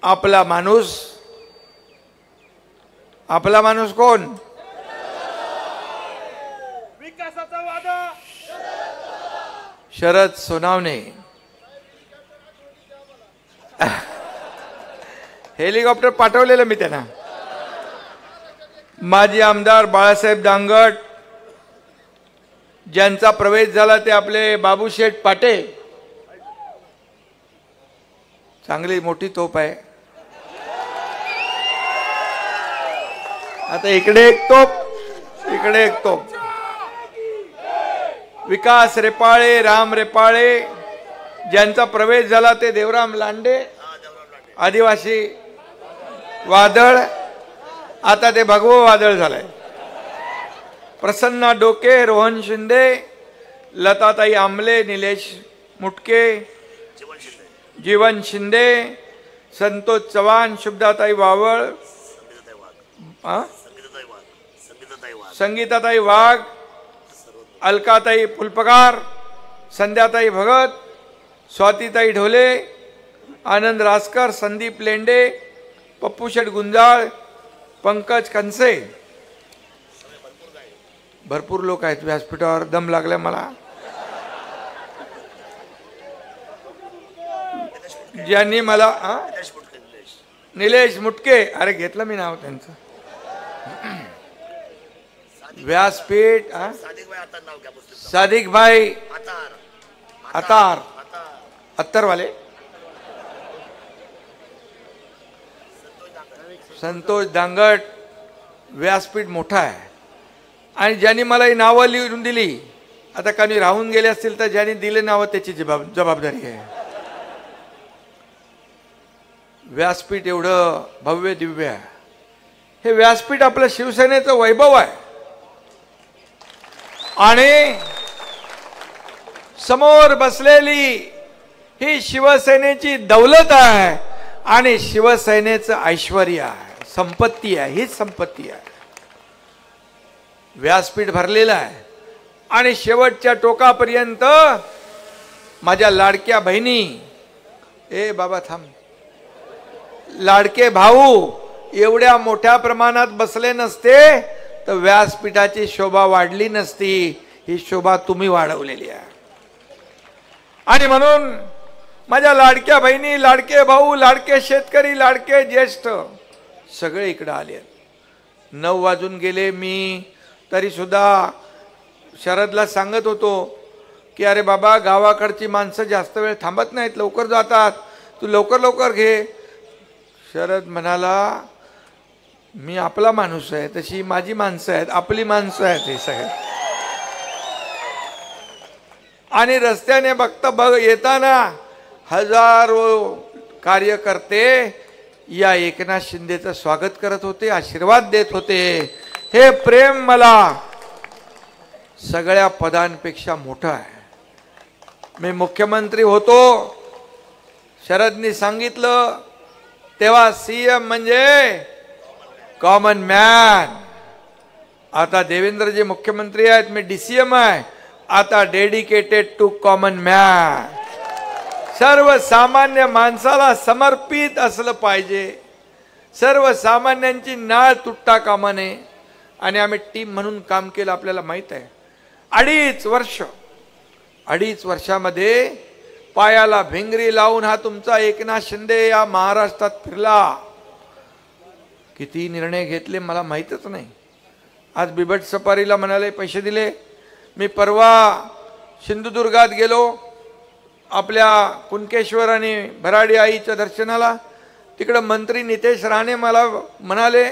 आपला माणूस कोण? विकासाचा वादा शरद सोनावणे. हेलिकॉप्टर पाठवलेलं मी त्यांना. माजी आमदार बाळासाहेब दांगट, ज्यांचा प्रवेश झाला ते आपले बाबूशेठ पाटे. चांगली मोठी तोप आहे. आता इकडे एक तोप, इकडे एक तोप. विकास रेपाळे, राम रेपाळे, ज्यांचा प्रवेश झाला ते देवराम लांडे, आदिवासी वादळ, आता ते भगवं वादळ झालंय. प्रसन्ना डोके, रोहन शिंदे, लताताई आमले, निलेश मुटके, जीवन शिंदे, संतोष चव्हाण, शुभदाताई वावळ, संगीताताई वाघ, अलकाताई फुलपगार, संध्याताई भगत, स्वातीताई ढोले, आनंद रासकर, संदीप लेंडे, पप्पूशेठ गुंजाळ, पंकज कनसे. भरपूर लोक आहेत व्यासपीठावर. दम लागलाय मला. ज्यांनी मला निलेश मुटके, अरे घेतलं मी नाव त्यांचं. व्यासपीठ सादिक भाई अतार, अत्तरवाले, संतोष दांगट. व्यासपीठ मोठा आहे. आणि ज्यांनी मला ही नावं लिहून दिली, आता काही राहून गेले असतील तर ज्यांनी दिले नावं त्याची जबाबदारी आहे. व्यासपीठ एवढं भव्य दिव्य आहे. हे व्यासपीठ आपलं शिवसेनेचं वैभव आहे. आणि समोर बसलेली ही शिवसेनेची दौलत आहे आणि शिवसेनेचं ऐश्वर्य आहे, संपत्ती आहे. हीच संपत्ती आहे. व्यासपीठ भरलेलं आहे. आणि शेवटच्या टोकापर्यंत माझ्या लाडक्या बहिणी, ए बाबा थांब, लाडके भाऊ एवढ्या मोठ्या प्रमाणात बसले नसते तर व्यासपीठाची शोभा वाढली नसती. ही शोभा तुम्ही वाढवलेली आहे. आणि म्हणून माझ्या लाडक्या बहिणी, लाडके भाऊ, लाडके शेतकरी, लाडके ज्येष्ठ सगळे इकडे आले. 9 वाजून गेले. मी तरी सुद्धा शरदला सांगत होतो की अरे बाबा, गावाकडची माणसं जास्त वेळ थांबत नाहीत, लवकर जातात, तू लवकर लवकर घे. शरद म्हणाला, मी आपला माणूस आहे, तशी माझी माणसं आहेत, आपली माणसं आहेत हे सगळे. आणि रस्त्याने येताना हजारो कार्यकर्ते या एकनाथ शिंदेचं स्वागत करत होते, आशीर्वाद देत होते. हे प्रेम मला सगळ्या पदांपेक्षा मोठं आहे. मी मुख्यमंत्री होतो, शरदनी सांगितलं तेव्हा सीएम म्हणजे कॉमन मॅन. आता देवेंद्रजी मुख्यमंत्री आहेत, मी डीसीएम आहे. आता डेडिकेटेड टू कॉमन मॅन. सर्वसामान्य माणसाला समर्पित असलं पाहिजे. सर्वसामान्यांची नाळ तुटता कामा नये. आणि आम्ही टीम म्हणून काम केलं, आपल्याला माहित आहे. 2.5 वर्षामध्ये पायाला भिंगरी लावून हा तुमचा एकनाथ शिंदे या महाराष्ट्रात फिरला. किती निर्णय घेतले मला माहीतच नाही. आज बिबट सफारीला म्हणाले पैसे दिले. मी परवा सिंधुदुर्गात गेलो आपल्या कुणकेश्वर आणि भराडी आईच्या दर्शनाला. तिकडे मंत्री नितेश राणे मला म्हणाले,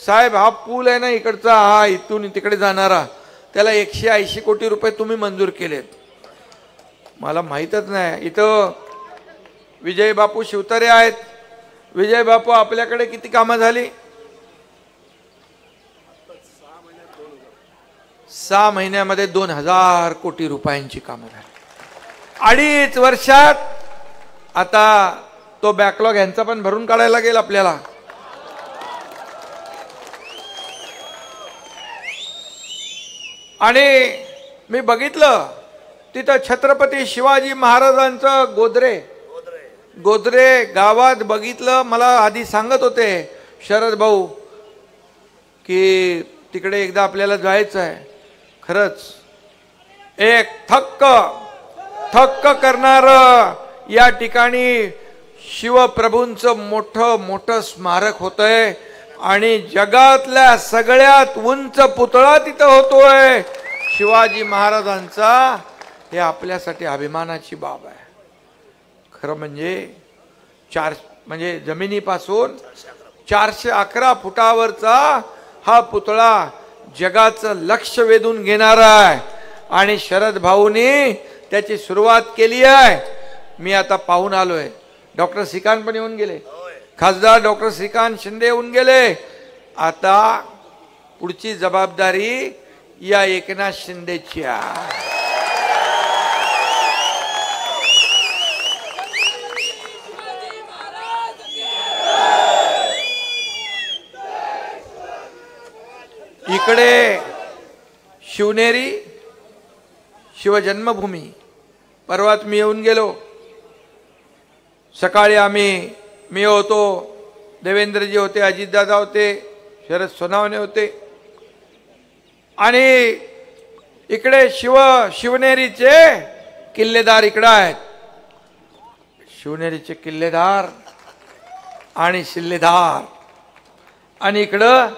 साहेब हा पूल आहे ना इकडचा, हा इथून तिकडे जाणारा, त्याला 180 कोटी रुपये तुम्ही मंजूर केलेत. मला माहीतच नाही. इथं विजय बापू शिवतारे आहेत. विजय बापू, आपल्याकडे किती कामं झाली? 6 महिन्यामध्ये 2000 कोटी रुपयांची कामं झाली. 2.5 वर्षात. आता तो बॅकलॉग यांचा पण भरून काढायला लागेल आपल्याला. आणि मी बघितलं तिथं छत्रपती शिवाजी महाराजांचं गोदरे गावात बघितलं, मला आधी सांगत होते शरद भाऊ की तिकडे एकदा आपल्याला जायचं आहे. खरंच एक थक्क करणार या ठिकाणी शिवप्रभूंचं मोठं स्मारक होतंय आणि जगातल्या सगळ्यात उंच पुतळा तिथं होतोय शिवाजी महाराजांचा. हे आपल्यासाठी अभिमानाची बाब आहे. खरं म्हणजे जमिनीपासून 411 फुटावरचा हा पुतळा जगाचं लक्ष वेधून घेणारा आहे आणि शरद भाऊनी त्याची सुरुवात केली आहे. मी आता पाहून आलोय. डॉक्टर श्रीकांत पण येऊन गेले, खासदार डॉक्टर श्रीकांत शिंदे येऊन गेले. आता पुढची जबाबदारी या एकनाथ शिंदेची आहे. इकडे शिवनेरी शिवजन्मभूमी परवात मी येऊन गेलो. सकाळी मी होतो, देवेंद्रजी होते, अजितदादा होते, शरद सोनावणे होते आणि इकडे शिवनेरीचे किल्लेदार इकडे आहेत. शिवनेरीचे किल्लेदार आणि शिल्लेदार आणि इकडं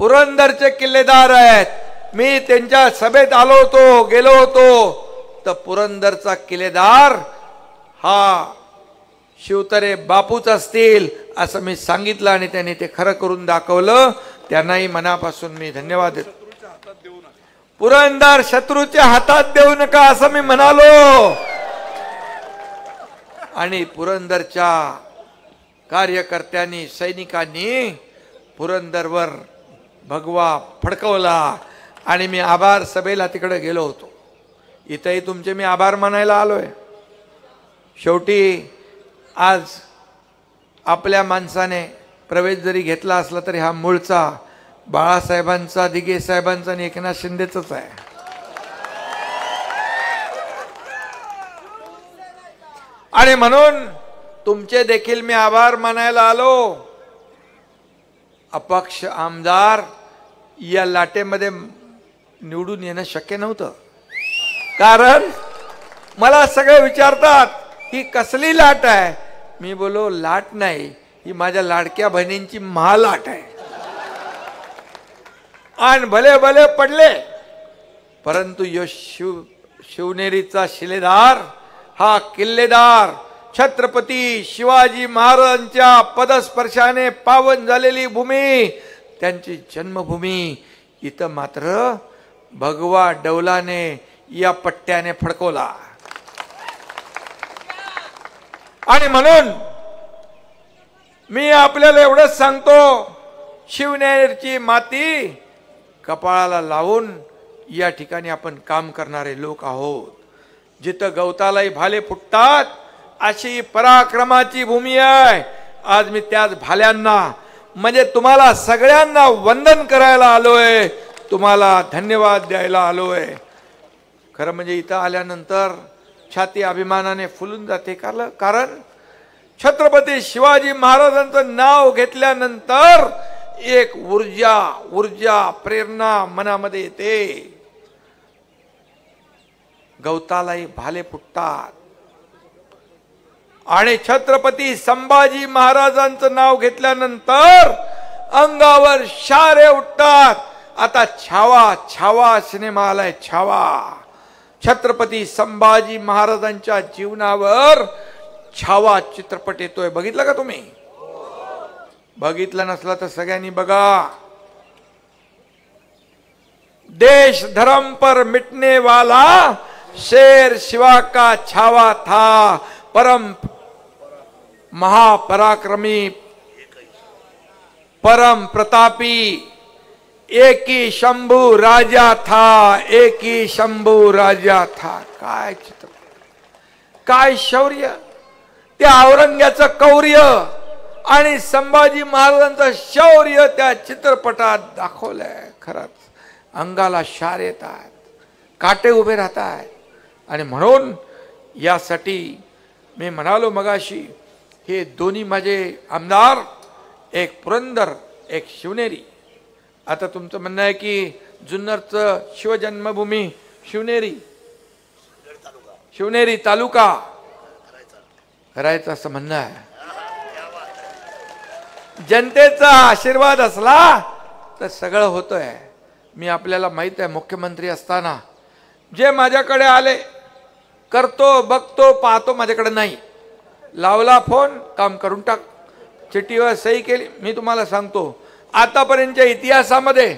पुरंदरचे किल्लेदार आहेत. मी त्यांच्या सभेत गेलो होतो तर पुरंदरचा किल्लेदार हा शिवतरे बापूच असतील असं मी सांगितलं आणि त्यांनी ते खरं करून दाखवलं. त्यांनाही मनापासून मी धन्यवाद देतो. पुरंदर शत्रूच्या हातात देऊ नका असं मी म्हणालो आणि पुरंदरच्या कार्यकर्त्यांनी सैनिकांनी पुरंदरवर भगवा फडकवला आणि मी आभार सभेला तिकडे गेलो होतो. इथेही तुमचे मी आभार मानायला आलोय. शेवटी आज आपल्या माणसाने प्रवेश जरी घेतला असला तरी हा मूळचा बाळासाहेबांचा, दिघे साहेबांचा आणि एकनाथ शिंदेचाच आहे. आणि म्हणून तुमचे देखील मी आभार मानायला आलो. अपक्ष आमदार या लाटेमध्ये निवडून येणं शक्य नव्हतं. कारण मला सगळे विचारतात ही कसली लाट आहे. मी बोलो लाट नाही, ही माझ्या लाडक्या बहिणींची महालाट आहे. आणि भले भले पडले परंतु यो शिवनेरीचा शिलेदार हा किल्लेदार छत्रपती शिवाजी महाराजांच्या पदस्पर्शाने पावन झालेली भूमी, त्यांची जन्मभूमी, इथं मात्र भगवा डौलाने या पट्ट्याने फडकवला. आणि म्हणून मी आपल्याला एवढंच सांगतो, शिवनेरीची माती कपाळाला लावून या ठिकाणी आपण काम करणारे लोक आहोत. जिथं गवतालाही भाले फुटतात अशी पराक्रमाची भूमी आहे. आज मी त्याच भाल्यांना म्हणजे तुम्हाला सगळ्यांना वंदन करायला आलोय, तुम्हाला धन्यवाद द्यायला आलोय. खरं म्हणजे इथं आल्यानंतर छाती अभिमानाने फुलून जाते. कारण छत्रपती शिवाजी महाराजांचं नाव घेतल्यानंतर एक ऊर्जा प्रेरणा मनामध्ये येते. गवतालाही भाले फुटतात आणि छत्रपती संभाजी महाराजांचं नाव घेतल्यानंतर अंगावर शारे उठतात. आता छावा सिनेमा आलाय. छावा छत्रपती संभाजी महाराजांच्या जीवनावर छावा चित्रपट येतोय. बघितलं का तुम्ही? बघितलं नसला तर सगळ्यांनी बघा. देश धर्म पर मिटने वाला शेर शिवा का छावा था, परम महापराक्रमी परम प्रतापी एक ही शंभू राजा था, एक ही शंभू राजा था. काय चित्र, काय शौर्य, त्या औरंग्याचं कौर्य आणि संभाजी महाराजांचं शौर्य त्या चित्रपटात दाखवलंय. खरंच अंगाला शार येतात, काटे उभे राहतात. आणि म्हणून यासाठी मी म्हणालो मगाशी, हे दोन्ही माझे आमदार, एक पुरंदर एक शिवनेरी. आता तुमचं म्हणणं आहे की जुन्नरचं शिवजन्मभूमी शिवनेरी तालुका करायचं असं म्हणणं आहे. जनतेचा आशीर्वाद असला तर सगळं होतंय. मी आपल्याला माहित आहे, मुख्यमंत्री असताना जे माझ्याकडे आले, करतो बघतो पाहतो, माझ्याकडे नाही, लावला फोन काम करून टाक, चिठ्ठीवर सही केली. मी तुम्हाला सांगतो, आतापर्यंतच्या इतिहासामध्ये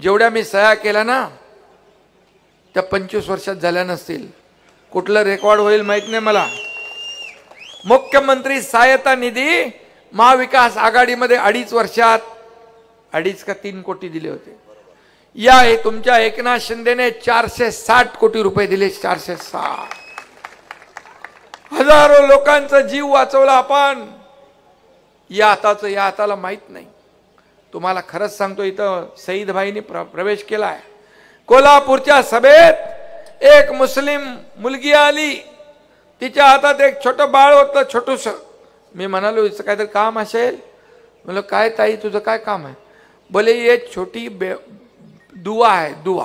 जेवढ्या मी सह्या केल्या ना, त्या 25 वर्षात झाल्या नसतील. कुठलं रेकॉर्ड होईल माहित नाही मला. मुख्यमंत्री सहायता निधी महाविकास आघाडीमध्ये 2.5 वर्षात 2.5 का 3 कोटी दिले होते. या तुमच्या एकनाथ शिंदेने 460 कोटी रुपये दिले. 460. हजारो लोकांचा जीव वाचवला आपण. या हाताला माहित नाही. तुम्हाला खरंच सांगतो, इथं सईद भाईनी प्रवेश केलाय. कोल्हापूरच्या सभेत एक मुस्लिम मुलगी आली, तिच्या हातात एक छोटं बाळ होतं, छोटूस. मी म्हणालो हिचं काहीतरी काम असेल. म्हणलं काय ताई तुझं काय काम आहे? बोले ये छोटी दुआ है, दुआ.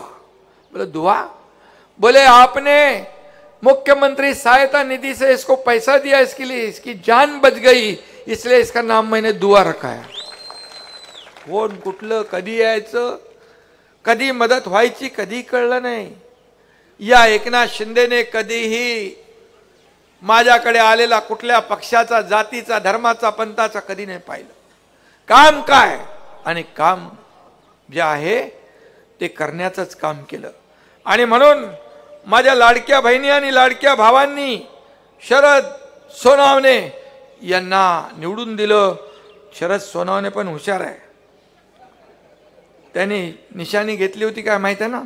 बोले दुआ? बोले आपने मुख्यमंत्री सहायता निधि से इसको पैसा दिया, इसके लिए इसकी जान बच गई, इसलिए इसका नाम मैंने दुआ रखा है. कोण कुठलं कधी यायचं, कधी मदत व्हायची कधी कळलं नाही. या एकनाथ शिंदेने कधीही माझ्याकडे आलेला कुठल्या पक्षाचा, जातीचा, धर्माचा, पंथाचा कधी नाही पाहिलं. काम काय आणि काम जे आहे ते करण्याचंच काम केलं. आणि म्हणून माझ्या लाडक्या बहिणी आणि लाडक्या भावांनी शरद सोनावणे यांना निवडून दिलं. शरद सोनावणे पण हुशार आहे. त्यांनी निशाणी घेतली होती काय माहित आहे ना?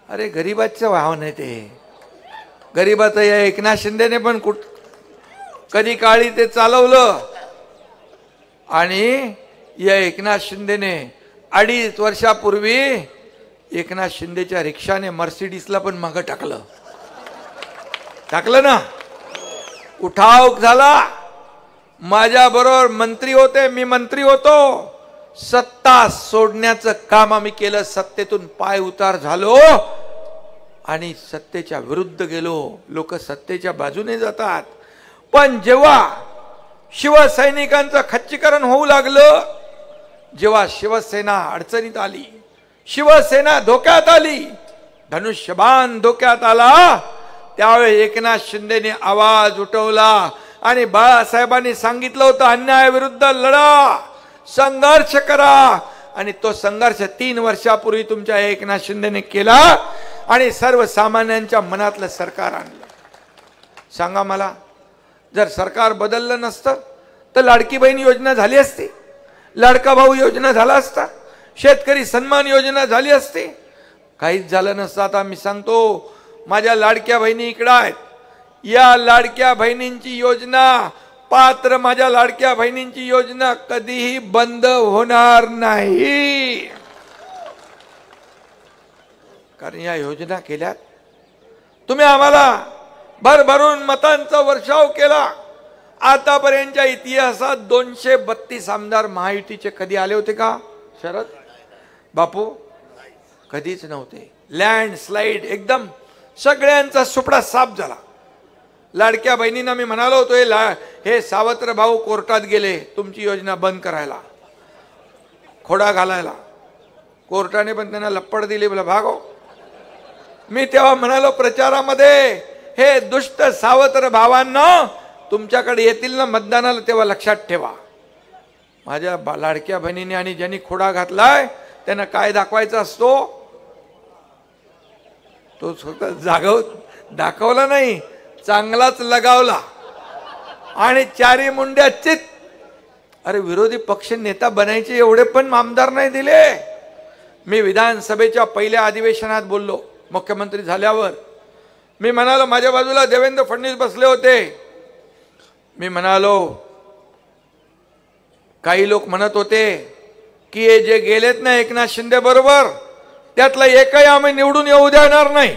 अरे गरीबाचं भाव नाही ते. गरीबाचं या एकनाथ शिंदेने पण कधी काळी ते चालवलं. आणि या एकनाथ शिंदेने 2.5 वर्षापूर्वी एकनाथ शिंदेच्या रिक्षाने मर्सिडीजला पण मागं टाकलं ना. उठाव झाला. माझ्या बरोबर मंत्री होते, मी मंत्री होतो. सत्ता सोडण्याचं काम आम्ही केलं. सत्तेतून पाय उतार झालो आणि सत्तेच्या विरुद्ध गेलो. लोक सत्तेच्या बाजूने जातात, पण जेव्हा शिवसैनिकांचं खच्चीकरण होऊ लागलं, जेव्हा शिवसेना अडचणीत आली, शिवसेना धोक्यात आली, धनुष्यबाण धोक्यात आला, त्यावेळी एकनाथ शिंदेने आवाज उठवला आणि बाळासाहेबांनी सांगितलं होतं अन्यायाविरुद्ध लढा, संघर्ष करा. आणि तो संघर्ष 3 वर्षापूर्वी तुमच्या एकनाथ शिंदेने केला आणि सर्वसामान्यांच्या मनातलं सरकार आणलं. सांगा मला, जर सरकार बदललं नसतं तर लाडकी बहीण योजना झाली असती, लाडका भाऊ योजना झाला असता, शेतकरी सन्मान योजना झाली असती, काहीच झालं नसतं. आता मी सांगतो, माझ्या लाडक्या बहिणी इकडे आहेत. या लाडक्या बहिणींची योजना, पात्र माझ्या लाडक्या बहिणींची योजना कधीही बंद होणार नाही. कारण या योजना केल्यात. तुम्ही आम्हाला भरभरून मतांचा वर्षाव केला. आतापर्यंतच्या इतिहासात 232 आमदार महायुतीचे कधी आले होते का शरद बापू? कधीच नव्हते. लँडस्लाइड एकदम सगळ्यांचा सुपडा साफ झाला. लाडक्या बहिणींना मी म्हणालो होतो, हे सावत्र भाऊ कोर्टात गेले तुमची योजना बंद करायला, खोडा घालायला. कोर्टाने पण त्यांना लप्पड दिली, बोला भागो. मी तेव्हा म्हणालो प्रचारामध्ये, हे दुष्ट सावत्र भावांना तुमच्याकडे येतील ना मतदानाला तेव्हा लक्षात ठेवा. माझ्या लाडक्या बहिणीने आणि ज्यांनी खोडा घातलाय त्यांना काय दाखवायचा असतो तो स्वतः दाखवला नाही, चांगलाच लगावला. आणि चारी मुंड्या चित. अरे विरोधी पक्ष नेता बनायचे एवढे पण आमदार नाही दिले. मी विधानसभेच्या पहिल्या अधिवेशनात बोललो, मुख्यमंत्री झाल्यावर मी म्हणालो, माझ्या बाजूला देवेंद्र फडणवीस बसले होते. मी म्हणालो, काही लोक म्हणत होते की हे जे गेलेत ना एकनाथ शिंदे बरोबर, त्यातला एकही आम्ही निवडून येऊ देणार नाही.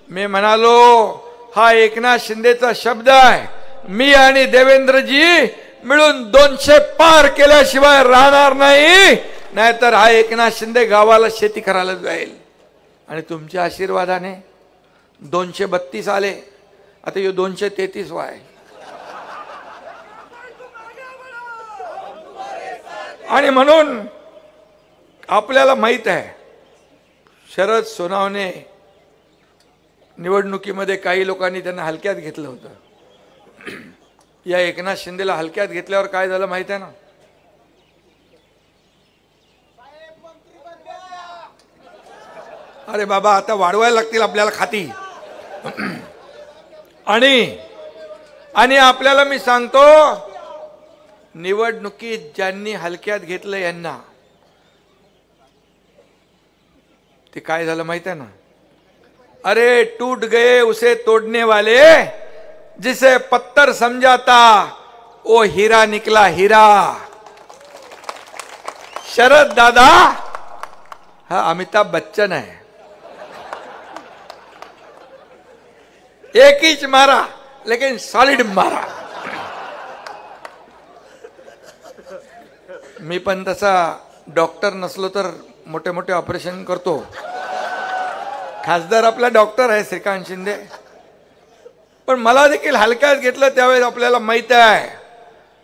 मी म्हणालो हा एकनाथ शिंदेचा शब्द आहे. मी आणि देवेंद्रजी मिळून 200 पार केल्याशिवाय राहणार नाही. नाहीतर हा एकनाथ शिंदे गावाला शेती करायला जाईल. आणि तुमच्या आशीर्वादाने 232 आले. आता हे 233 व्हाय. आणि म्हणून आपल्याला माहित आहे शरद सोनवणे निवडणुकीमध्ये काही लोकांनी त्यांना हलक्यात घेतलं होतं. या एकनाथ शिंदेला हलक्यात घेतल्यावर काय झालं माहित आहे ना. अरे बाबा आता वाढवायला लागतील आपल्याला खाती. आणि आपल्याला मी सांगतो निवडणुकीत ज्यांनी हलक्यात घेतलं यांना ते काय झालं माहित आहे ना. अरे टूट गए उसे तोड़ने वाले, जिसे पत्थर समझा था वो हीरा निकला हीरा. शरद दादा हा अमिताभ बच्चन है. एक ही मारा लेकिन सॉलिड मारा. मी पण तसा डॉक्टर नसलो तर मोठे मोठे ऑपरेशन करतो. खासदार आपला डॉक्टर आहे श्रीकांत शिंदे. पण मला देखील हलक्यात घेतलं त्यावेळेस आपल्याला माहित आहे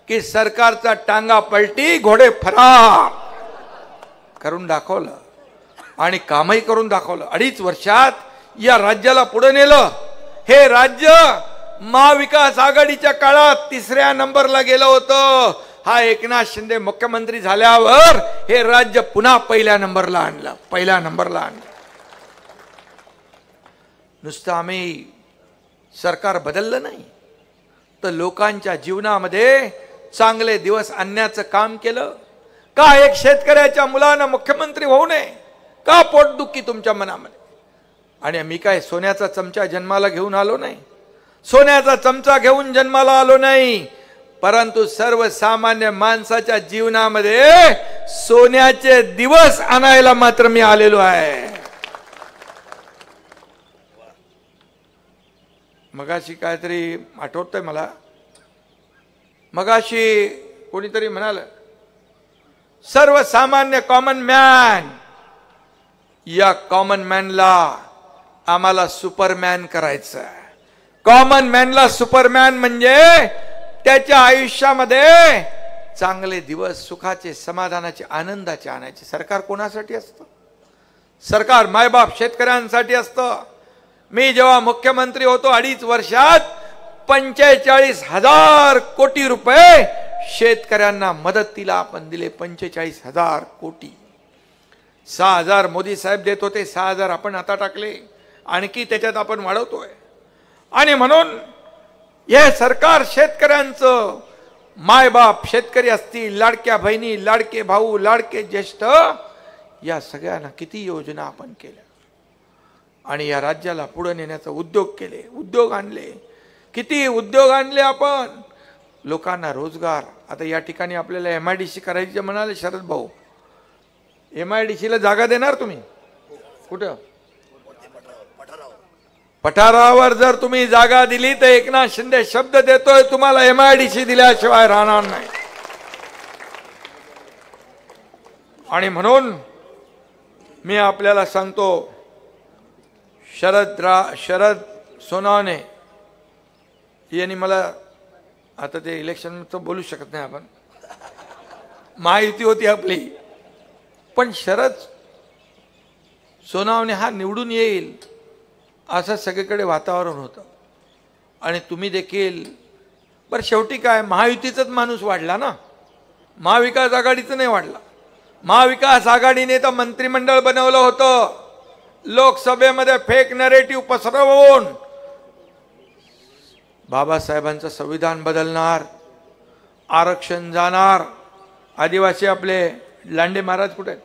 की सरकारचा टांगा पलटी घोडे फरार करून दाखवलं आणि कामही करून दाखवलं. 2.5 वर्षात या राज्याला पुढे नेलं. हे राज्य महाविकास आघाडीच्या काळात 3ऱ्या नंबरला गेलं होतं. हा एकनाथ शिंदे मुख्यमंत्री झाल्यावर हे राज्य पुन्हा पहिल्या नंबरला आणलं. नुसतं आम्ही सरकार बदललं नाही तर लोकांच्या जीवनामध्ये चांगले दिवस आणण्याचं काम केलं. का एक शेतकऱ्याच्या मुलानं मुख्यमंत्री होऊ नये? का पोटदुखी तुमच्या मनामध्ये? आणि मी काय सोन्याचा चमचा जन्माला घेऊन आलो नाही. सोन्याचा चमचा घेऊन जन्माला आलो नाही. परंतु सर्वसामान्य माणसाच्या जीवनामध्ये सोन्याचे दिवस आणायला मात्र मी आलेलो आहे. मगाशी काहीतरी आठवतंय मला. मगाशी कोणीतरी म्हणाल सर्वसामान्य कॉमन मॅन. या कॉमन मॅनला आम्हाला सुपरमॅन करायचं. कॉमन मॅनला सुपरमॅन म्हणजे त्याच्या आयुष्यामध्ये चांगले दिवस, सुखाचे, समाधानाचे, आनंदाचे आणायचे. सरकार कोणासाठी असतं? सरकार मायबाप शेतकऱ्यांसाठी असतं. मी जेव्हा मुख्यमंत्री होतो 2.5 वर्षात 45,000 कोटी रुपये शेतकऱ्यांना मदतीला आपण दिले. 45,000 कोटी. 6,000 मोदी साहेब देत होते, 6,000 आपण आता टाकले. आणखी त्याच्यात आपण वाढवतोय. आणि म्हणून हे सरकार शेतकऱ्यांचं, मायबाप शेतकरी असतील, लाडक्या बहिणी, लाडके भाऊ, लाडके ज्येष्ठ, या सगळ्यांना किती योजना आपण केल्या आणि या राज्याला पुढे नेण्याचा उद्योग केले, उद्योग आणले. किती उद्योग आणले आपण. लोकांना रोजगार. आता या ठिकाणी आपल्याला MIDC करायची म्हणाले शरद भाऊ. MIDCला जागा देणार तुम्ही? कुठं? पठारावर जर तुम्ही जागा दिली तर एकनाथ शिंदे शब्द देतोय तुम्हाला MIDC दिल्याशिवाय राहणार नाही. आणि म्हणून मी आपल्याला सांगतो शरद सोनवणे यांनी मला, आता ते इलेक्शन तर बोलू शकत नाही आपण, महायुती होती आपली, पण शरद सोनवणे हा निवडून येईल असं सगळीकडे वातावरण होतं. आणि तुम्ही देखील, बरं शेवटी काय महायुतीचाच माणूस वाढला ना, महाविकास आघाडीचं नाही वाढला. महाविकास आघाडीने तर मंत्रिमंडळ बनवलं होतं. लोकसभेमध्ये फेक नरेटिव्ह पसरवून बाबासाहेबांचं संविधान बदलणार, आरक्षण जाणार. आदिवासी आपले लांडे महाराज कुठे आहेत?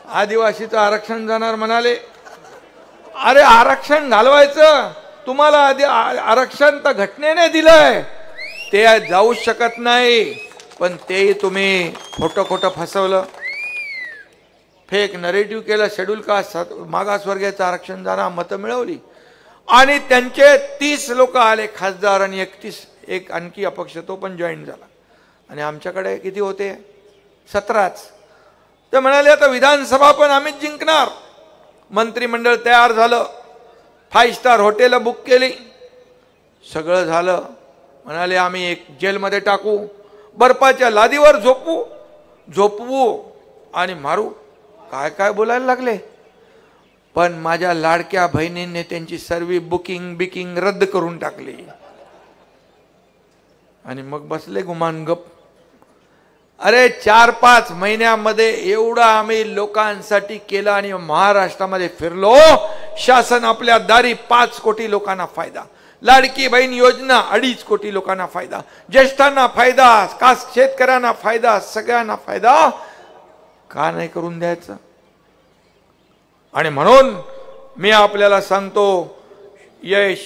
आदिवासीचं आरक्षण जाणार म्हणाले. अरे आरक्षण घालवायचं तुम्हाला, आधी आरक्षण तर घटनेने दिलंय, ते जाऊ शकत नाही. पण तेही तुम्ही खोटं फसवलं. फेक नरेटिव्ह केलं, शेड्यूल कास्ट मागासवर्गीयाचं आरक्षण जाणार, मतं मिळवली आणि त्यांचे 30 लोक आले खासदार आणि 31 एक आणखी अपक्ष तो पण जॉईन झाला आणि आमच्याकडे किती होते 17च. ते म्हणाले आता विधानसभा पण आम्हीच जिंकणार. मंत्रिमंडळ तयार झालं, 5 स्टार हॉटेल बुक केली, सगळं झालं. म्हणाले आम्ही एक जेलमध्ये टाकू, बर्फाच्या लादीवर झोपवू आणि मारू. काय काय बोलायला लागले. पण माझ्या लाडक्या बहिणींनी त्यांची सर्व बुकिंग रद्द करून टाकली आणि मग बसले गुमान गप. अरे 4-5 महिन्यामध्ये एवढा आम्ही लोकांसाठी केलं आणि महाराष्ट्रामध्ये फिरलो. शासन आपल्या दारी 5 कोटी लोकांना फायदा, लाडकी बहीण योजना 2.5 कोटी लोकांना फायदा, ज्येष्ठांना फायदा, शेतकऱ्यांना फायदा, सगळ्यांना फायदा. का नाही करून द्यायचं. आणि म्हणून मी आपल्याला सांगतो, यश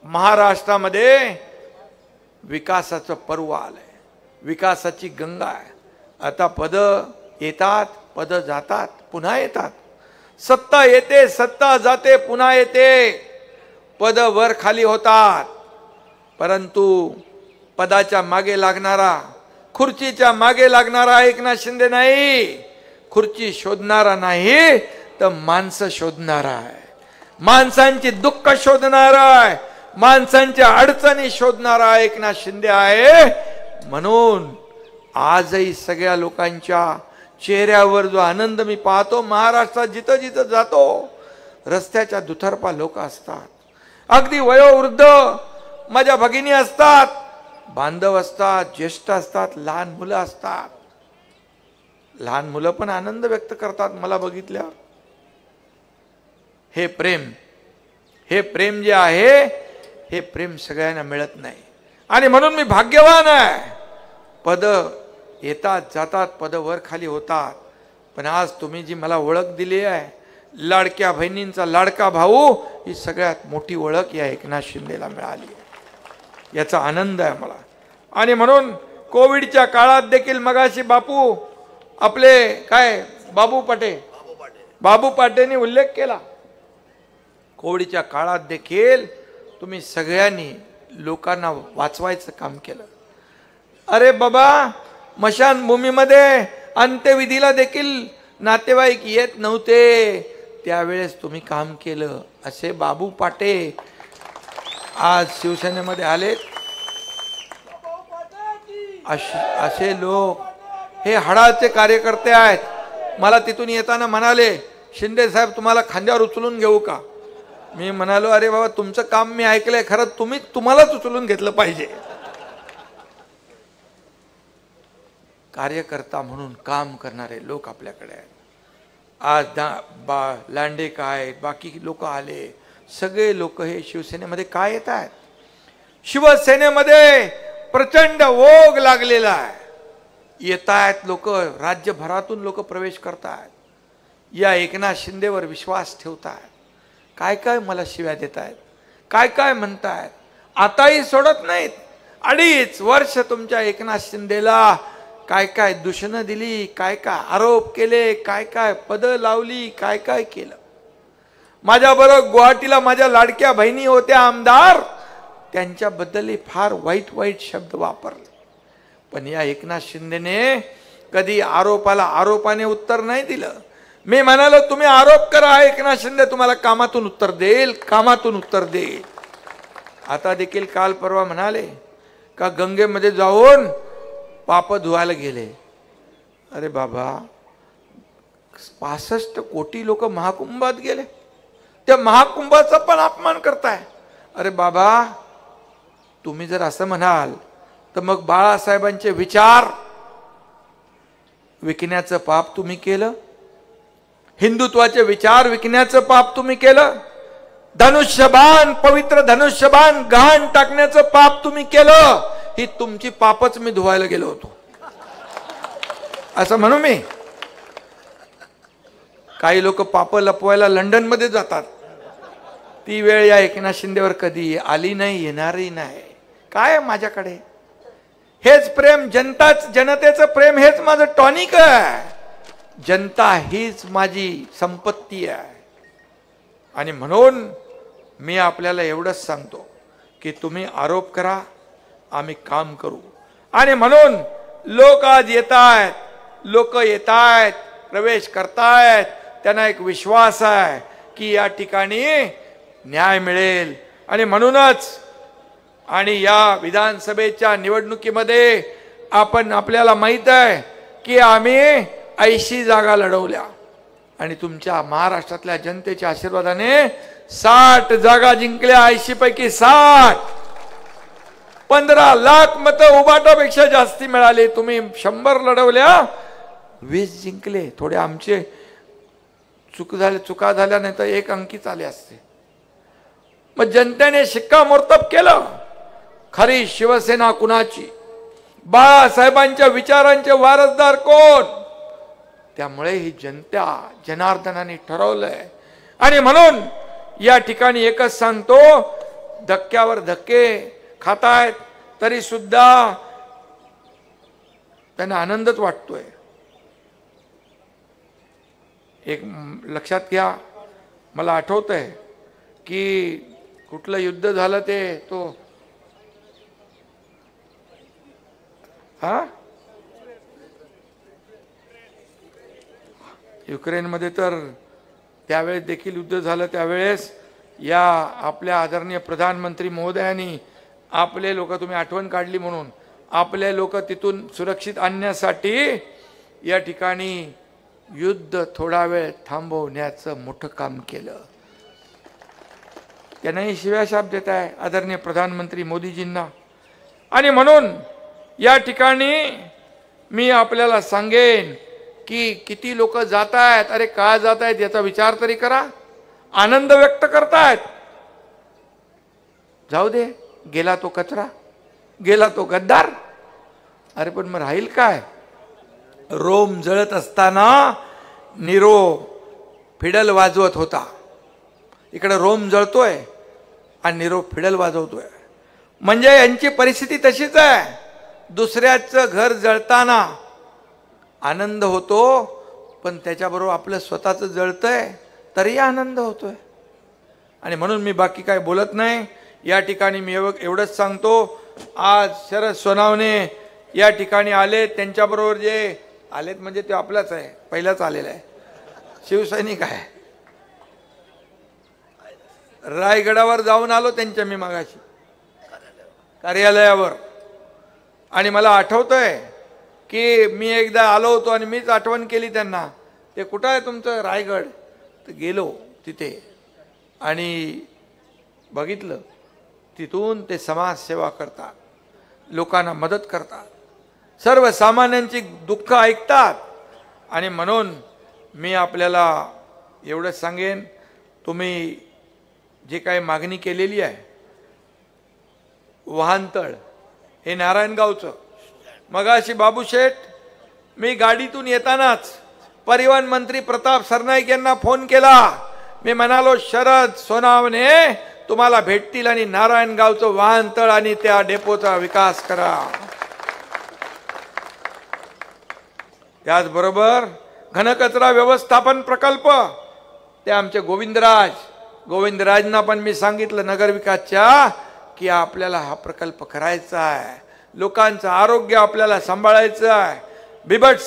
महाराष्ट्रामध्ये विकासाचं पर्व आलंय, विकासाची गंगा आहे. आता पद येतात, पद जातात, पुन्हा येतात. सत्ता येते, सत्ता जाते, पुन्हा येते. पद वर खाली होतात, परंतु पदाच्या मागे लागणारा, खुर्चीच्या मागे लागणारा एकनाथ शिंदे नाही. खुर्ची शोधणारा नाही तर माणसं शोधणारा आहे, माणसांची दुःख शोधणारा आहे, माणसांच्या अडचणी शोधणारा एकनाथ शिंदे आहे. म्हणून आजही सगळ्या लोकांच्या चेहऱ्यावर जो आनंद मी पाहतो, महाराष्ट्रात जिथं जिथं जातो रस्त्याच्या दुतर्फा लोक असतात, अगदी वयोवृद्ध माझ्या भगिनी असतात, बांधव असतात, ज्येष्ठ असतात, लहान मुलं असतात. लहान मुलं पण आनंद व्यक्त करतात मला बघितल्यावर. हे प्रेम जे आहे, हे प्रेम सगळ्यांना मिळत नाही. आणि म्हणून मी भाग्यवान आहे. पद येतात जातात, पद वर खाली होतात, पण आज तुम्ही जी मला ओळख दिली आहे, लाडक्या बहिणींचा लाडका भाऊ, ही सगळ्यात मोठी ओळख या एकनाथ शिंदेला मिळाली आहे. याचा आनंद आहे मला. आणि म्हणून कोविडच्या काळात देखील मगाशी बापू आपले काय बाबू पाटेंनी उल्लेख केला. कोविडच्या काळात देखील तुम्ही सगळ्यांनी लोकांना वाचवायचं काम केलं. अरे बाबा, स्मशानभूमीमध्ये अंत्यविधीला देखील नातेवाईक येत नव्हते, त्यावेळेस तुम्ही काम केलं. असे बाबू पाटे आज शिवसेनेमध्ये आले. असे लोक हे हाडाचे कार्यकर्ते आहेत. मला तिथून येताना म्हणाले, शिंदे साहेब तुम्हाला खांद्यावर उचलून घेऊ का? मी म्हणालो, अरे बाबा तुमचं काम मी ऐकलंय, खरं तुम्हालाच उचलून घेतलं पाहिजे. कार्यकर्ता म्हणून काम करणारे लोक आपल्याकडे आहेत. आज लांडेक आहेत, बाकी लोक आले, सगळे लोक हे शिवसेनेमध्ये काय येत आहेत? शिवसेनेमध्ये प्रचंड ओघ लागलेला आहे. येत आहेत लोक, राज्यभरातून लोक प्रवेश करतात, या एकनाथ शिंदेवर विश्वास ठेवतात. काय काय मला शिव्या देत आहेत, काय काय म्हणतायत, आताही सोडत नाहीत. 2.5 वर्ष तुमच्या एकनाथ शिंदेला काय काय दूषणं दिली, काय काय आरोप केले, काय काय पदं लावली, काय काय केलं. माझ्याबरोबर गुवाहाटीला माझ्या लाडक्या बहिणी होत्या आमदार, त्यांच्याबद्दल फार वाईट शब्द वापरले. पण या एकनाथ शिंदेने कधी आरोपाने उत्तर नाही दिलं. मी म्हणालो तुम्ही आरोप करा, एकनाथ शिंदे तुम्हाला कामातून उत्तर देईल. आता देखील काल परवा म्हणाले का गंगेमध्ये जाऊन पाप धुवायला गेले. अरे बाबा, 65 कोटी लोक महाकुंभात गेले, त्या महाकुंभाचा पण अपमान करताय. अरे बाबा, तुम्ही जर असं म्हणाल तर मग बाळासाहेबांचे विचार विकण्याचं पाप तुम्ही केलं, हिंदुत्वाचे विचार विकण्याचं पाप तुम्ही केलं, धनुष्यबाण, पवित्र धनुष्यबाण गहाण टाकण्याचं पाप तुम्ही केलं. ही तुमची पापच मी धुवायला गेलो होतो असं म्हणू मी. काही लोक पाप लपवायला लंडन मध्ये जातात. ती वेळ या एकनाथ शिंदेवर कधी आली नाही, येणारही नाही. काय माझ्याकडे हेच प्रेम, जनतेचं प्रेम हेच माझं टॉनिक आहे. जनता हीच माझी संपत्ती आहे. आणि म्हणून मी आपल्याला एवढंच सांगतो की तुम्ही आरोप करा, आम्ही काम करू. आणि म्हणून लोक आज येतायत, लोक येतायत, प्रवेश करतायत. त्यांना एक विश्वास आहे की या ठिकाणी न्याय मिळेल. आणि म्हणूनच आणि या विधानसभेच्या निवडणुकीमध्ये आपल्याला माहित आहे की आम्ही 80 जागा लढवल्या आणि तुमच्या महाराष्ट्रातल्या जनतेच्या आशीर्वादाने 60 जागा जिंकल्या. 80 पैकी 60. 15 लाख मतं उबाटापेक्षा जास्ती मिळाली. तुम्ही 100 लढवल्या, 20 जिंकले. थोडे आमचे चुका झाल्या नाही तर 1 अंकीच आले असते. मग जनतेने शिक्कामोर्तब केलं. खरी शिवसेना कुणाची, बाळासाहेबांच्या विचारांचे वारसदार कोण, त्यामुळे ही जनता जनार्दनाने ठरवलंय. आणि म्हणून या ठिकाणी एकच सांगतो, धक्क्यावर धक्के खातायत तरी सुद्धा त्यांना आनंदच वाटतोय. एक लक्षात घ्या, मला आठवतंय की कुठलं युद्ध झालं ते तो युक्रेनमध्ये, तर त्यावेळेस देखील युद्ध झालं. त्यावेळेस या आपल्या आदरणीय प्रधानमंत्री महोदयांनी आपले लोक, तुम्ही आठवण काढली म्हणून, आपले लोक तिथून सुरक्षित आणण्यासाठी या ठिकाणी युद्ध थोडा वेळ थांबवण्याचं मोठं काम केलं. त्यांनाही शिव्याशाप देत आहे आदरणीय प्रधानमंत्री मोदीजींना. आणि म्हणून या ठिकाणी मी आपल्याला सांगेन की किती लोक जात आहेत, अरे का जात आहेत याचा विचार तरी करा. आनंद व्यक्त करतायत, जाऊ दे, गेला तो कचरा, गेला तो गद्दार. अरे पण मग राहील काय? रोम जळत असताना नीरो फिडल वाजवत होता. इकडे रोम जळतोय आणि नीरो फिडल वाजवतोय. म्हणजे यांची परिस्थिती तशीच आहे. दुसऱ्याचं घर जळताना आनंद होतो, पण त्याच्याबरोबर आपलं स्वतःचं जळतंय तरी आनंद होतोय. आणि म्हणून मी बाकी काय बोलत नाही. या ठिकाणी मी एवढंच सांगतो, आज शरद सोनावणे या ठिकाणी आले. त्यांच्याबरोबर जे आलेत म्हणजे ते आपलाच आहे, पहिलाच आलेला आहे, शिवसैनिक आहे. रायगडावर जाऊन आलो त्यांच्या मी मागाशी कार्यालयावर. आणि मला आठवतंय की मी एकदा आलो होतो आणि मीच आठवण केली त्यांना, ते कुठं आहे तुमचं रायगड? तर गेलो तिथे आणि बघितलं, तिथून ते समाजसेवा करतात, लोकांना मदत करतात, सर्वसामान्यांची दुःख ऐकतात. आणि म्हणून मी आपल्याला एवढंच सांगेन, तुम्ही जे काही मागणी केलेली आहे, वाहनतळ हे नारायणगावचं, मगाशी बाबूशेठ, मी गाडीतून येतानाच परिवहन मंत्री प्रताप सरनाईक यांना फोन केला. मी म्हणालो, शरद सोनावणे तुम्हाला भेटतील आणि नारायणगावचं वाहनतळ आणि त्या डेपोचा विकास करा. त्याचबरोबर घनकचरा व्यवस्थापन प्रकल्प, ते आमचे गोविंदराजना पण मी सांगितलं नगरविकासच्या की आपल्याला हा प्रकल्प करायचा आहे, लोकांचं आरोग्य आपल्याला सांभाळायचं आहे. बिबट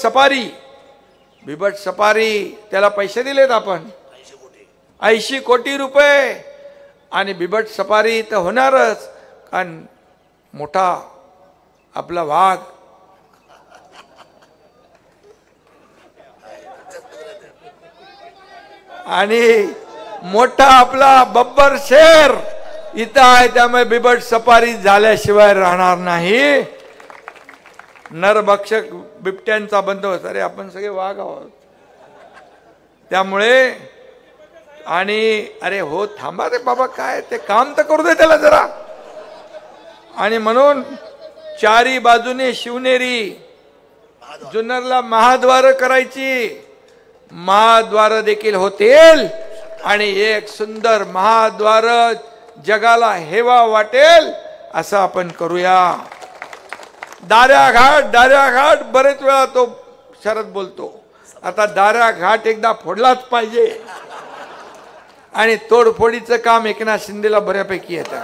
सफारी त्याला पैसे दिलेत आपण 80 कोटी रुपये. आणि बिबट सफारी तर होणारच, कारण मोठा आपला वाघ आणि मोठा आपला बब्बर शेर इथं आहे. त्यामुळे बिबट सफारी झाल्याशिवाय राहणार नाही. नरभक्षक बिबट्यांचा बंदोबस्त, अरे आपण सगळे वाघ आहोत त्यामुळे. आणि अरे हो थांबा रे बाबा, काय ते काम तर करू दे त्याला जरा. आणि म्हणून चारी बाजूने शिवनेरी, जुन्नरला महाद्वार करायची, महाद्वार देखील होतील आणि एक सुंदर महाद्वार जगाला हेवा वाटेल असं आपण करूया. दार्या घाट बरेच वेळा तो शरद बोलतो, आता दारा घाट एकदा फोडलाच पाहिजे आणि तोडफोडीचं काम एकनाथ शिंदेला बऱ्यापैकी येतं.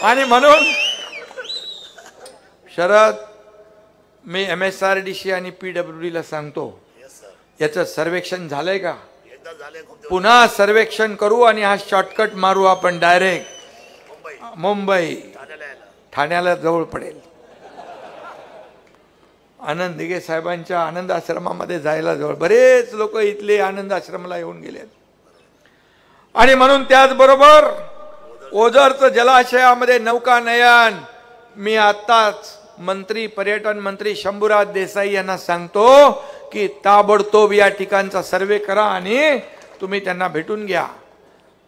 आणि म्हणून शरद, मी MSRDC आणि PWD ला सांगतो, याचं सर्वेक्षण झालंय का? पुन्हा सर्वेक्षण करू आणि हा शॉर्टकट मारू आपण डायरेक्ट मुंबई ठाण्याला जवळ पडेल. आनंद दिघे साहेबांच्या आनंद आश्रमामध्ये जायला जवळ, बरेच लोक इथले आनंद आश्रमाला येऊन गेले. आणि म्हणून त्याचबरोबर ओझरचं जलाशयामध्ये नौकानयन, मी आताच मंत्री पर्यटन मंत्री शंभूराज देसाई यांना सांगतो की ताबडतोब या ठिकाणचा सर्वे करा आणि तुम्ही त्यांना भेटून घ्या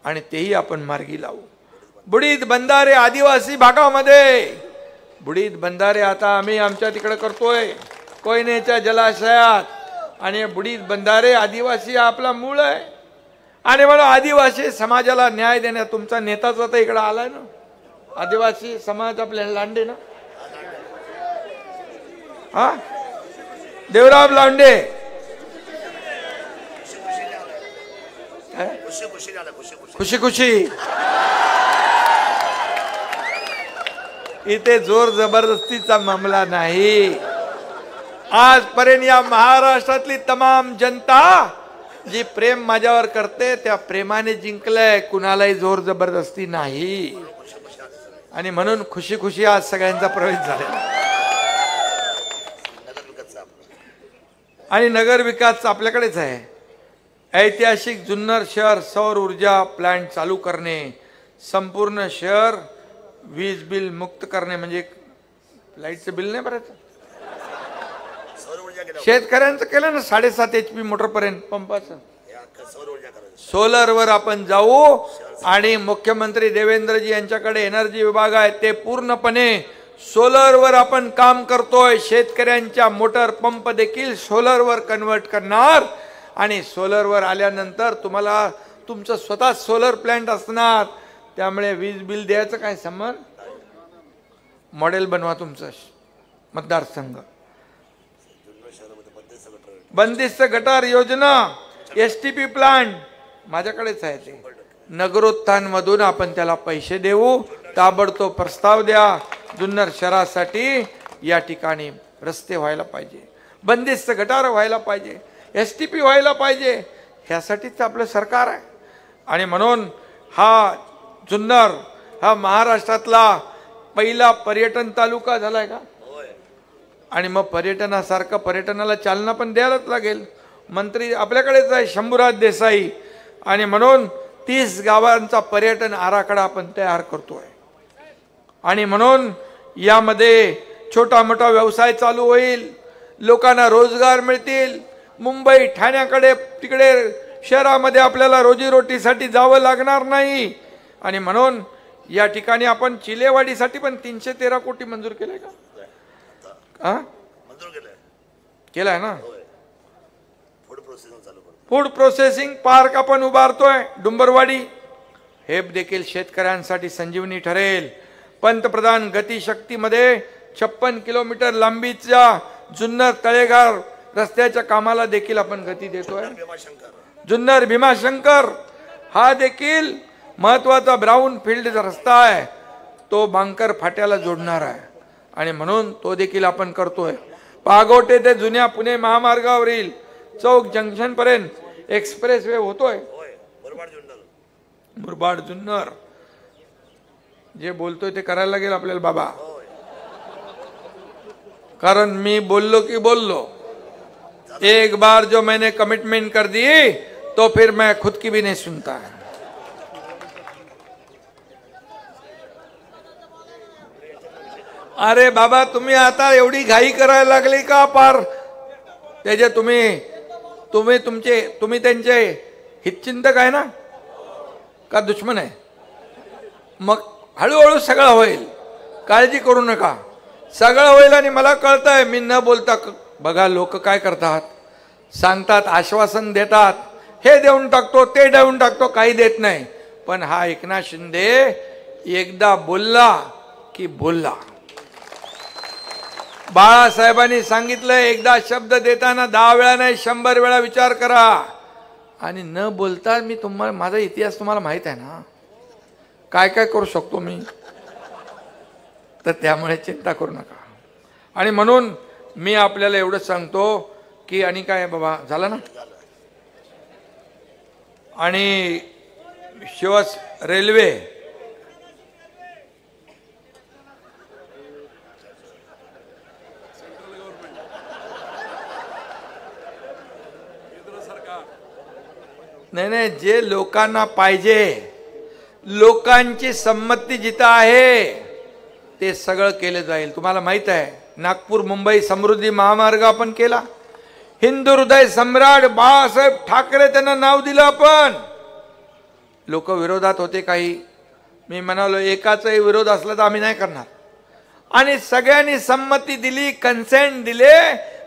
आणि तेही आपण मार्गी लावू. बुडीत बंधारे आदिवासी भागामध्ये, बुडीत बंधारे आता आम्ही आमच्या तिकडे करतोय कोयनेच्या जलाशयात, आणि बुडीत बंधारे आदिवासी आपला मूळ आहे. आणि म्हणून आदिवासी समाजाला न्याय देण्यात तुमचा नेताच आता इकडे आलाय ना. आदिवासी समाज आपल्याला लांडे ना, हा देवराव लांडे, खुशी खुशी इथे जोर जबरदस्तीचा मामला नाही. आजपर्यंत या महाराष्ट्रातली तमाम जनता जी प्रेम माझ्यावर करते त्या प्रेमाने जिंकलंय, कुणालाही जोर जबरदस्ती नाही. आणि म्हणून खुशी खुशी आज सगळ्यांचा प्रवेश झाला. आणि नगर विकास आपल्याकडेच आहे. ऐतिहासिक जुन्नर शहर सौर ऊर्जा प्लांट चालू करणे, संपूर्ण शहर वीज बिल मुक्त करणे, म्हणजे लाईटचं बिल नाही भरायचं. शेतकऱ्यांचं केलं ना 7.5 HP मोटर पर्यंत पंपाचं. सोलरवर आपण जाऊ आणि मुख्यमंत्री देवेंद्रजी यांच्याकडे एनर्जी विभाग आहे, ते पूर्णपणे सोलरवर आपण काम करतोय. शेतकऱ्यांच्या मोटर पंप देखील सोलरवर कन्वर्ट करणार आणि सोलरवर आल्यानंतर तुम्हाला तुमचं स्वतः सोलर प्लांट असणार, त्यामुळे वीज बिल द्यायचं काय संबंध. मॉडेल बनवा तुमचं मतदारसंघ. बंदिस्त गटार योजना, STP प्लांट माझ्याकडेच आहे. ते नगरोत्थान मधून आपण त्याला पैसे देऊ. ताबडतोब प्रस्ताव द्या. जुन्नर शहरासाठी या ठिकाणी रस्ते व्हायला पाहिजे, बंदिस्त गटार व्हायला पाहिजे, STP व्हायला पाहिजे. ह्यासाठीच आपलं सरकार आहे. आणि म्हणून हा जुन्नर हा महाराष्ट्रातला पहिला पर्यटन तालुका झालाय का. आणि मग पर्यटनासारखं पर्यटनाला चालना पण द्यायलाच लागेल. मंत्री आपल्याकडेच आहे शंभूराज देसाई. आणि म्हणून 30 गावांचा पर्यटन आराखडा आपण तयार करतोय. आणि म्हणून यामध्ये छोटा मोठा व्यवसाय चालू होईल, लोकांना रोजगार मिळतील. मुंबई ठाण्याकडे तिकडे शहरामध्ये आपल्याला रोजीरोटीसाठी जावं लागणार नाही. आणि म्हणून या ठिकाणी आपण चिलेवाडीसाठी पण 313 कोटी मंजूर केले का. केलाय ना. फूड प्रोसेसिंग पार्क आपण उभारतोय डुंबरवाडी. हे देखील शेतकऱ्यांसाठी संजीवनी ठरेल. पंतप्रधान गतिशक्तीमध्ये 56 किलोमीटर लांबीच्या जुन्नर तळेगाव रस्त्याच्या कामाला देखील आपण गती देतोय. जुन्नर भीमाशंकर हा देखील महत्वाचा ब्राऊन फील्ड रस्ता आहे, तो बांकर फाट्याला जोडणार आहे. आणि म्हणून तो देखील आपण करतोय. पागोटे ते जुन्या पुणे महामार्गावरील चौक जंक्शन पर्यंत एक्सप्रेस वे होतोय. मुरबाड जुन्नर जे बोलतोय ते करायला लागेल आपल्याला बाबा, कारण मी बोललो की बोललो. एक बार जो मैंने कमिटमेंट कर दी तो फिर मैं खुद की भी नहीं सुनता. अरे बाबा तुम्ही आता एवढी घाई करायला लागली का. पार त्याचे तुम्ही त्यांचे हितचिंतक आहे ना का दुश्मन आहे. मग हळूहळू सगळं होईल, काळजी करू नका. सगळं होईल. आणि मला कळतंय मी न बोलता बघा लोक काय करतात, सांगतात, आश्वासन देतात, हे देऊन टाकतो ते देऊन टाकतो, काही देत नाही. पण हा एकनाथ शिंदे एकदा बोलला की बोलला. बाळासाहेबांनी सांगितलं, एकदा शब्द देताना 10 वेळा नाही 100 वेळा विचार करा. आणि न बोलता मी तुम्हाला, माझा इतिहास तुम्हाला माहित आहे ना, काय काय करू शकतो मी, तर त्यामुळे चिंता करू नका. आणि म्हणून मी आपल्याला एवढंच सांगतो की, आणि काय बाबा झालं ना, आणि रेल्वे नाही, जे लोकांना पाहिजे, लोकांची संमती जिथं आहे ते सगळं केलं जाईल. तुम्हाला माहित आहे, नागपूर मुंबई समृद्धी महामार्ग आपण केला. हिंदू हृदय सम्राट बाळासाहेब ठाकरे त्यांना नाव दिलं आपण. लोक विरोधात होते काही, मी म्हणालो एकाचाही विरोध असला तर आम्ही नाही करणार. आणि सगळ्यांनी संमती दिली, कन्सेंट दिले,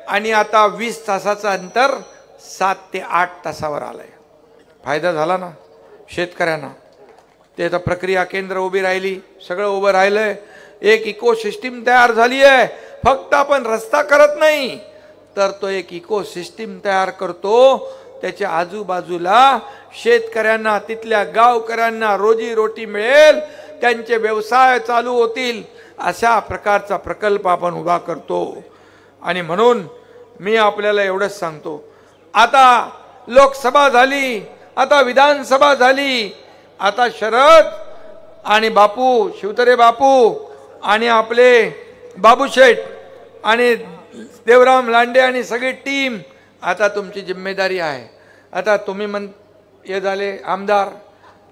आणि आता 20 तासाचं अंतर 7 ते 8 तासावर आलंय. फायदा झाला ना शेतकऱ्यांना. ते आता प्रक्रिया केंद्र उभी राहिली, सगळं उभं राहिलंय, एक इको सिस्टीम तयार झाली आहे. फक्त आपण रस्ता करत नाही, तर तो एक इको सिस्टीम तयार करतो. त्याच्या आजूबाजूला शेतकऱ्यांना, तिथल्या गावकऱ्यांना रोजी रोटी मिळेल, त्यांचे व्यवसाय चालू होतील, अशा प्रकारचा प्रकल्प आपण उभा करतो. आणि म्हणून मी आपल्याला एवढंच सांगतो, आता लोकसभा झाली, आता विधानसभा झाली, आता शरद आणि बापू, शिवतरे बापू आणि आपले बाबूशेठ आणि देवराम लांडे आणि सगळी टीम, आता तुमची जिम्मेदारी आहे. आता तुम्ही हे झाले आमदार,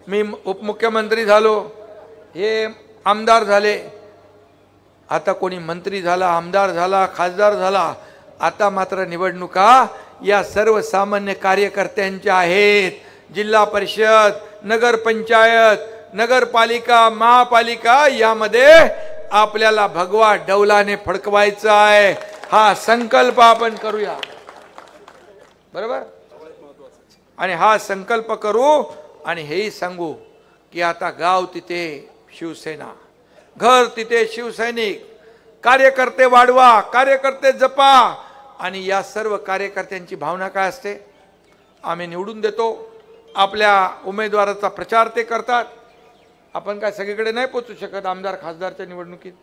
मी उपमुख्यमंत्री झालो, हे आमदार झाले, आता कोणी मंत्री झाला, आमदार झाला, खासदार झाला. आता मात्र निवडणुका या सर्वसामान्य कार्यकर्त्यांच्या आहेत. जिल्हा परिषद, नगरपंचायत, नगरपालिका, महापालिका यामध्ये आपल्याला भगवा डौलाने फडकवायचा आहे. हा संकल्प आपण करूया, बरोबर. आणि हा संकल्प करू आणि हेही सांगू की आता गाव तिथे शिवसेना, घर तिथे शिवसैनिक, कार्यकर्ते वाढवा, कार्यकर्ते जपा. आणि या सर्व कार्यकर्त्यांची भावना काय असते, आम्ही निवडून देतो, आपल्या उमेदवाराचा प्रचार ते करतात. आपण काय सगळीकडे नाही पोचू शकत आमदार खासदारच्या निवडणुकीत,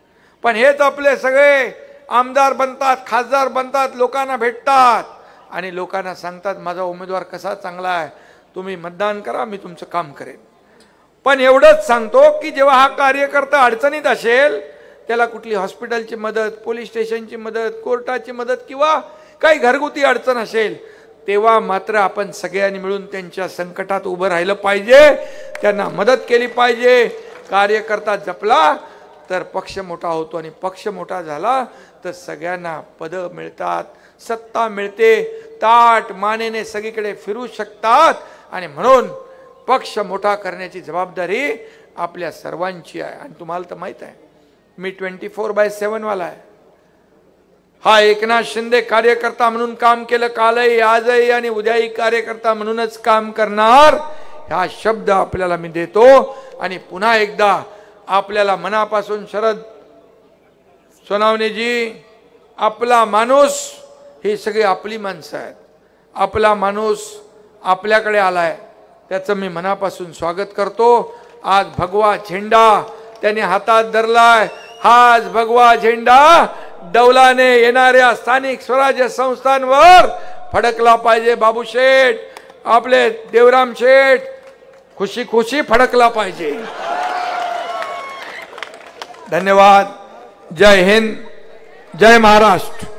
पण हेच आपले सगळे आमदार बनतात, खासदार बनतात, लोकांना भेटतात आणि लोकांना सांगतात माझा उमेदवार कसा चांगला आहे, तुम्ही मतदान करा, मी तुमचं काम करेन. पण एवढंच सांगतो की जेव्हा हा कार्यकर्ता अडचणीत असेल, त्याला कुठली हॉस्पिटलची मदत, पोलीस स्टेशनची मदत, कोर्टाची मदत किंवा काही घरगुती अडचण असेल, तेव्हा मात्र आपण सगळ्यांनी मिळून त्यांच्या संकटात उभं राहिलं पाहिजे, त्यांना मदत केली पाहिजे. कार्यकर्ता जपला तर पक्ष मोठा होतो, आणि पक्ष मोठा झाला तर सगळ्यांना पद मिळतात, सत्ता मिळते, ताट मानेने सगळीकडे फिरू शकतात. आणि म्हणून पक्ष मोठा करण्याची जबाबदारी आपल्या सर्वांची आहे. आणि तुम्हाला तर माहित आहे, मी 24/7 वाला आहे. हा एकनाथ शिंदे कार्यकर्ता म्हणून काम केलं, कालही, आजही आणि उद्याही कार्यकर्ता म्हणूनच काम करणार, हा शब्द आपल्याला मी देतो. आणि पुन्हा एकदा आपल्याला मनापासून शरद सोनावणेजी, आपला माणूस, ही सगळी आपली माणसं आहेत, आपला माणूस आपल्याकडे आलाय, त्याचं मी मनापासून स्वागत करतो. आज भगवा झेंडा त्याने हातात धरलाय. हाच भगवा झेंडा डौलाने येणाऱ्या स्थानिक स्वराज्य संस्थांवर फडकला पाहिजे. बाबू शेठ, आपले देवराम शेठ, खुशी खुशी फडकला पाहिजे. धन्यवाद. जय हिंद, जय महाराष्ट्र.